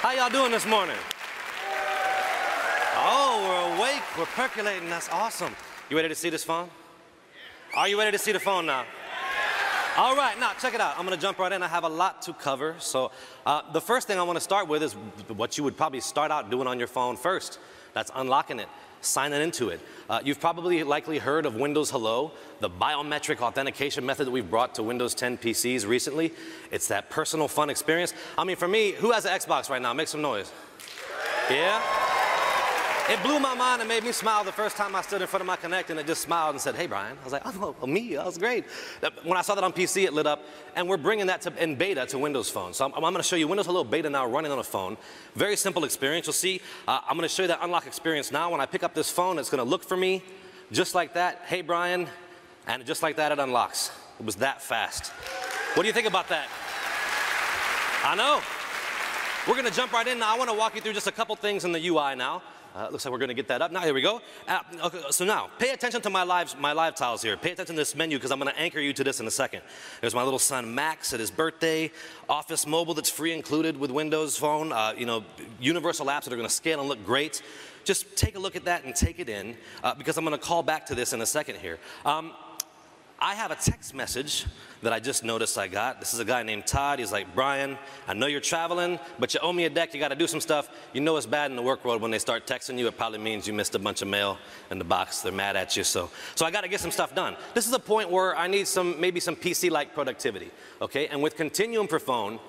How y'all doing this morning? Oh, we're awake, we're percolating, that's awesome. You ready to see this phone? Are you ready to see the phone now? All right, now check it out. I'm gonna jump right in. I have a lot to cover. So the first thing I wanna start with is what you would probably start out doing on your phone first. That's unlocking it, signing into it. You've probably likely heard of Windows Hello, the biometric authentication method that we've brought to Windows 10 PCs recently. It's that personal fun experience. I mean, for me, who has an Xbox right now? Make some noise. Yeah? It blew my mind and made me smile the first time I stood in front of my Connect and it just smiled and said, hey, Brian. I was like, oh, me, that was great. When I saw that on PC, it lit up, and we're bringing that in beta to Windows Phone. So I'm going to show you Windows Hello beta now running on a phone. Very simple experience. You'll see, I'm going to show you that unlock experience now. When I pick up this phone, it's going to look for me just like that. Hey, Brian. And just like that, it unlocks. It was that fast. What do you think about that? I know. We're going to jump right in now. I want to walk you through just a couple things in the UI now. Looks like we're going to get that up. Now, here we go. Okay, so now, pay attention to my live tiles here. Pay attention to this menu because I'm going to anchor you to this in a second. There's my little son Max at his birthday, Office Mobile that's free included with Windows Phone, you know, universal apps that are going to scale and look great. Just take a look at that and take it in because I'm going to call back to this in a second here. I have a text message that I just noticed I got. This is a guy named Todd. He's like, Brian, I know you're traveling, but you owe me a deck. You got to do some stuff. You know it's bad in the work world when they start texting you. It probably means you missed a bunch of mail in the box. They're mad at you. So I got to get some stuff done. This is a point where I need maybe some PC-like productivity. Okay? And with Continuum for phone,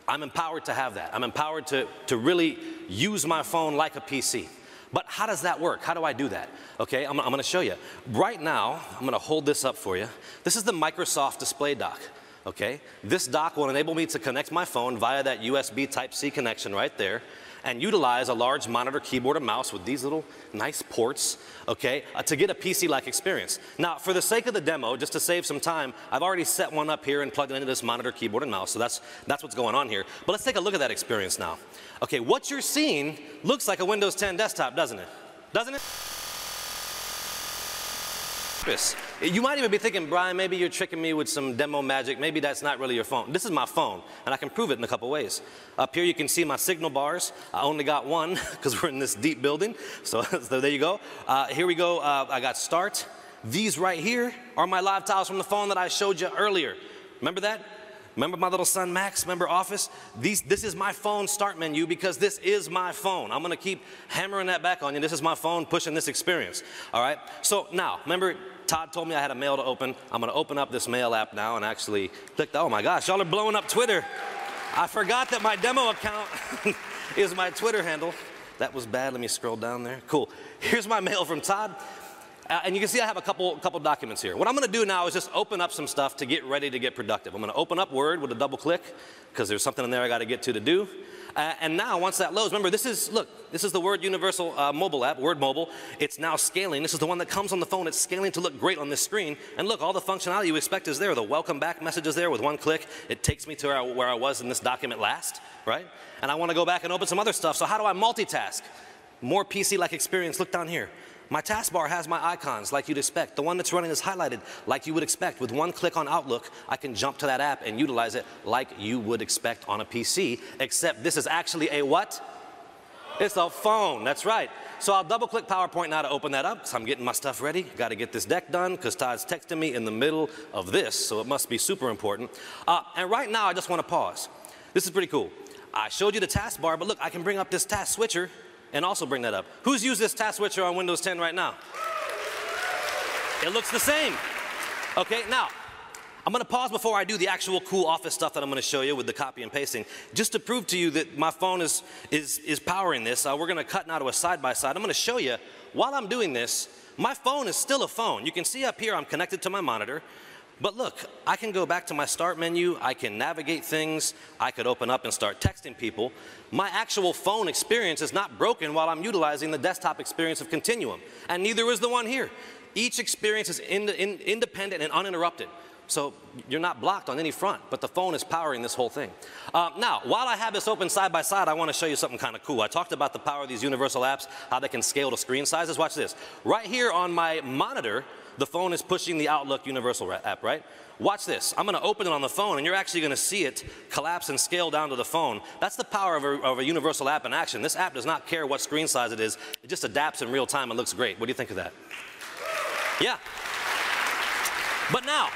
I'm empowered to have that. I'm empowered to really use my phone like a PC. But how does that work? How do I do that? Okay, I'm going to show you. Right now, I'm going to hold this up for you. This is the Microsoft Display Dock. Okay, this dock will enable me to connect my phone via that USB Type-C connection right there and utilize a large monitor, keyboard, and mouse with these little nice ports, okay, to get a PC-like experience. Now, for the sake of the demo, just to save some time, I've already set one up here and plugged it into this monitor, keyboard, and mouse, so that's what's going on here. But let's take a look at that experience now. Okay, what you're seeing looks like a Windows 10 desktop, doesn't it? Doesn't it? You might even be thinking, Brian, maybe you're tricking me with some demo magic. Maybe that's not really your phone. This is my phone, and I can prove it in a couple ways. Up here, you can see my signal bars. I only got one because we're in this deep building. So there you go. Here we go. I got start. These right here are my live tiles from the phone that I showed you earlier. Remember that? Remember my little son Max? Remember Office? This is my phone start menu because this is my phone. I'm going to keep hammering that back on you. This is my phone pushing this experience. All right? So now, remember, Todd told me I had a mail to open. I'm going to open up this mail app now and actually click. Oh my gosh, y'all are blowing up Twitter. I forgot that my demo account is my Twitter handle. That was bad. Let me scroll down there. Cool. Here's my mail from Todd. And you can see I have a couple documents here. What I'm going to do now is just open up some stuff to get ready to get productive. I'm going to open up Word with a double click because there's something in there I got to get to do. And now, once that loads, remember, this is the Word Universal mobile app, Word Mobile. It's now scaling. This is the one that comes on the phone. It's scaling to look great on this screen. And look, all the functionality you expect is there. The welcome back message is there with one click. It takes me to where I was in this document last, right? And I want to go back and open some other stuff. So how do I multitask? More PC-like experience. Look down here. My taskbar has my icons like you'd expect. The one that's running is highlighted like you would expect. With one click on Outlook, I can jump to that app and utilize it like you would expect on a PC, except this is actually a what? It's a phone, that's right. So I'll double click PowerPoint now to open that up. So I'm getting my stuff ready. Got to get this deck done because Todd's texting me in the middle of this, so it must be super important. And right now I just want to pause. This is pretty cool. I showed you the taskbar, but look, I can bring up this task switcher and also bring that up. Who's used this task switcher on Windows 10 right now? It looks the same. Okay, now, I'm going to pause before I do the actual cool Office stuff that I'm going to show you with the copy and pasting, just to prove to you that my phone is powering this. We're going to cut now to a side-by-side. I'm going to show you, while I'm doing this, my phone is still a phone. You can see up here I'm connected to my monitor. But look, I can go back to my start menu, I can navigate things, I could open up and start texting people. My actual phone experience is not broken while I'm utilizing the desktop experience of Continuum, and neither is the one here. Each experience is independent and uninterrupted. So you're not blocked on any front, but the phone is powering this whole thing. Now, while I have this open side by side, I want to show you something kind of cool. I talked about the power of these universal apps, how they can scale to screen sizes. Watch this. Right here on my monitor, the phone is pushing the Outlook Universal app, right? Watch this. I'm going to open it on the phone, and you're actually going to see it collapse and scale down to the phone. That's the power of a universal app in action. This app does not care what screen size it is. It just adapts in real time and looks great. What do you think of that? Yeah. But now,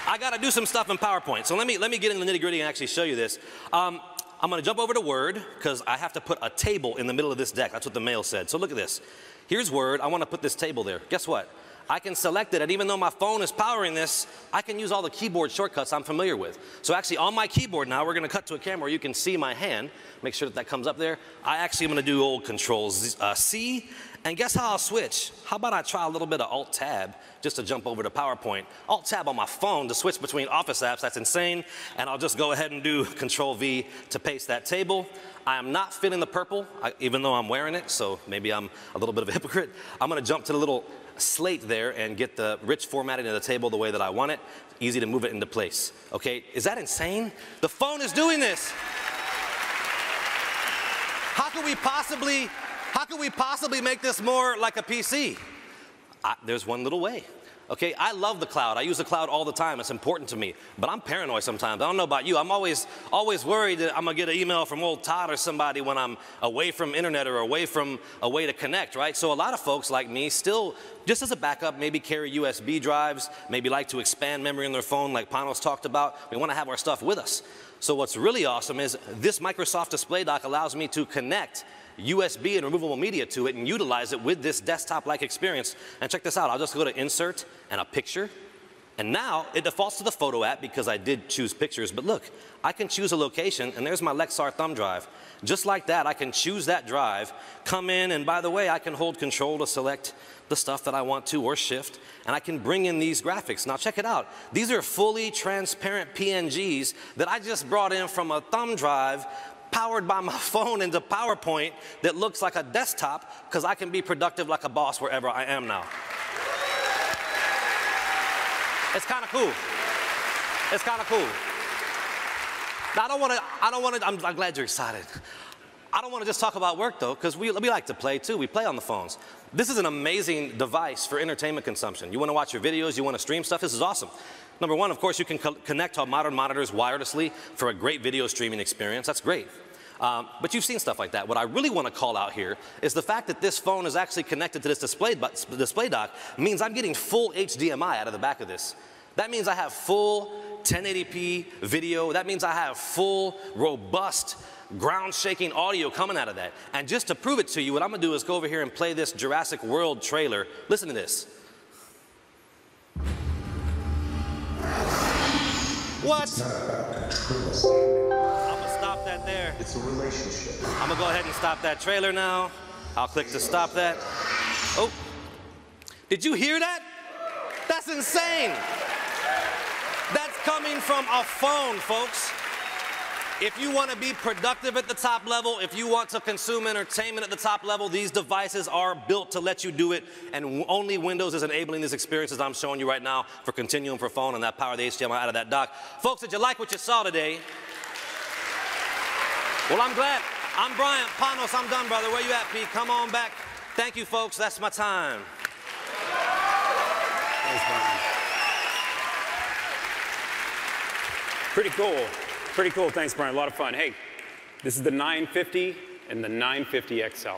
I got to do some stuff in PowerPoint. So let me get in the nitty-gritty and actually show you this. I'm going to jump over to Word, because I have to put a table in the middle of this deck. That's what the mail said. So look at this. Here's Word. I want to put this table there. Guess what? I can select it, and even though my phone is powering this, I can use all the keyboard shortcuts I'm familiar with. So actually, on my keyboard now, we're going to cut to a camera where you can see my hand. Make sure that comes up there. I actually am going to do old Control-C, and guess how I'll switch? How about I try a little bit of Alt-Tab just to jump over to PowerPoint. Alt-Tab on my phone to switch between Office apps. That's insane. And I'll just go ahead and do Control-V to paste that table. I am not feeling the purple, even though I'm wearing it, so maybe I'm a little bit of a hypocrite. I'm going to jump to the little slate there and get the rich formatting of the table the way that I want it. Easy to move it into place. Okay, is that insane? The phone is doing this. How could we possibly make this more like a PC? There's one little way. Okay, I love the cloud. I use the cloud all the time. It's important to me. But I'm paranoid sometimes. I don't know about you. I'm always worried that I'm going to get an email from old Todd or somebody when I'm away from internet or away from a way to connect, right? So a lot of folks like me still, just as a backup, maybe carry USB drives, maybe like to expand memory on their phone like Panos talked about. We want to have our stuff with us. So what's really awesome is this Microsoft Display Dock allows me to connect USB and removable media to it and utilize it with this desktop-like experience. And check this out. I'll just go to Insert and a Picture. And now it defaults to the Photo app because I did choose pictures. But look, I can choose a location, and there's my Lexar thumb drive. Just like that, I can choose that drive, come in, and by the way, I can hold Control to select the stuff that I want to, or Shift, and I can bring in these graphics. Now check it out. These are fully transparent PNGs that I just brought in from a thumb drive powered by my phone into PowerPoint that looks like a desktop, because I can be productive like a boss wherever I am now. It's kind of cool. It's kind of cool. Now I'm glad you're excited. I don't want to just talk about work though, because we like to play too. We play on the phones. This is an amazing device for entertainment consumption. You want to watch your videos, you want to stream stuff, this is awesome. Number one, of course, you can connect to modern monitors wirelessly for a great video streaming experience. That's great. But you've seen stuff like that. What I really want to call out here is the fact that this phone is actually connected to this display dock means I'm getting full HDMI out of the back of this. That means I have full 1080p video. That means I have full, robust, ground-shaking audio coming out of that. And just to prove it to you, what I'm going to do is go over here and play this Jurassic World trailer. Listen to this. What? It's not about control. I'm going to stop that there. It's a relationship. I'm going to go ahead and stop that trailer now. I'll click to stop that. Oh, did you hear that? That's insane. That's coming from a phone, folks. If you want to be productive at the top level, if you want to consume entertainment at the top level, these devices are built to let you do it, and only Windows is enabling these experiences I'm showing you right now for Continuum for phone and that power the HDMI out of that dock. Folks, did you like what you saw today? Well, I'm glad. I'm Brian. Panos, I'm done, brother. Where you at, Pete? Come on back. Thank you, folks. That's my time. Thanks, Brian. Pretty cool. Pretty cool. Thanks, Brian. A lot of fun. Hey, this is the 950 and the 950 XL.